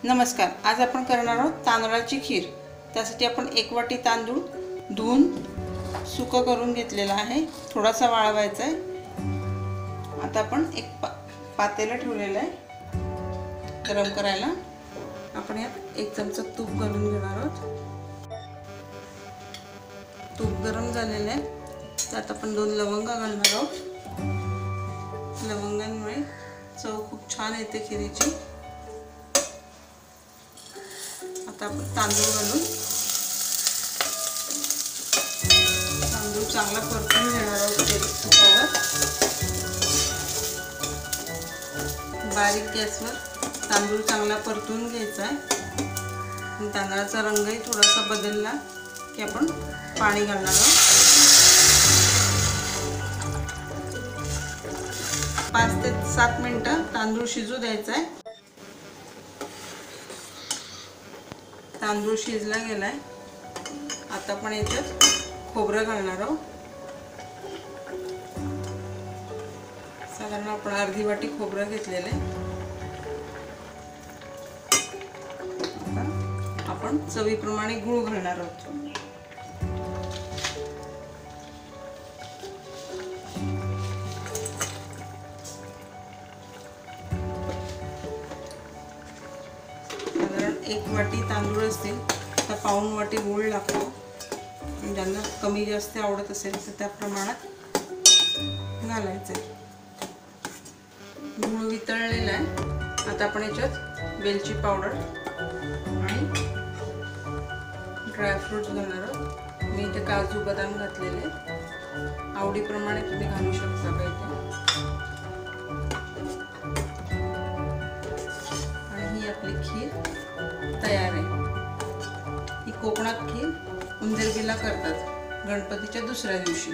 नमस्कार। आज आपण करणार आहोत तांदळाची खीर। त्यासाठी आपण 1 वाटी तांदूळ धुवून सुका करून घेतलेला आहे, थोडासा वाळवायचा आहे। आता आपण एक पातेला ठेवलेला आहे गरम करायला। आपण यात 1 चमचा तूप घालून घेणार आहोत। तूप गरम झालेले आहे, त्यात आपण 2 लवंग घालणार आहोत। लवंगांमुळे चव खूप छान येते खीरीची। आता आपण तांदूळ घालून तांदूळ चांगला परतून घेणार आहोत तुपावर। बारीक गॅसवर तांदूळ चांगला परतून घ्यायचा आहे। तांदळाचा रंगही थोडासा बदलला की आपण पाणी घालणार आहोत। 5 ते 7 मिनिटं तांदूळ शिजू द्यायचा आहे। तांदूळ शिजला गेलाय। आता आपण याच्यात खोबरं घालणार आहोत। साधारण आपण अर्धी वाटी खोबरं घेतलेलं आहे। आता आपण चवीप्रमाणे गूळ घालणार आहोत। साधारण 1 वाटी तांदूळ असतील तर पाऊण वाटी गूळ लागतो। ज्यांना कमी जास्त आवडत असेल तर त्या प्रमाणात घालायचं आहे। गूळ वितळलेला आहे। आता आपण याच्यात वेलची पावडर आणि ड्रायफ्रूट्स घालणार आहोत। मी इथे काजू बदाम घातलेले, आवडीप्रमाणे तुम्ही घालू शकता काही। आणि ही आपली खीर तयार आहे। ही कोकणात खीर उंदरगीला करतात गणपतीच्या दुसऱ्या दिवशी।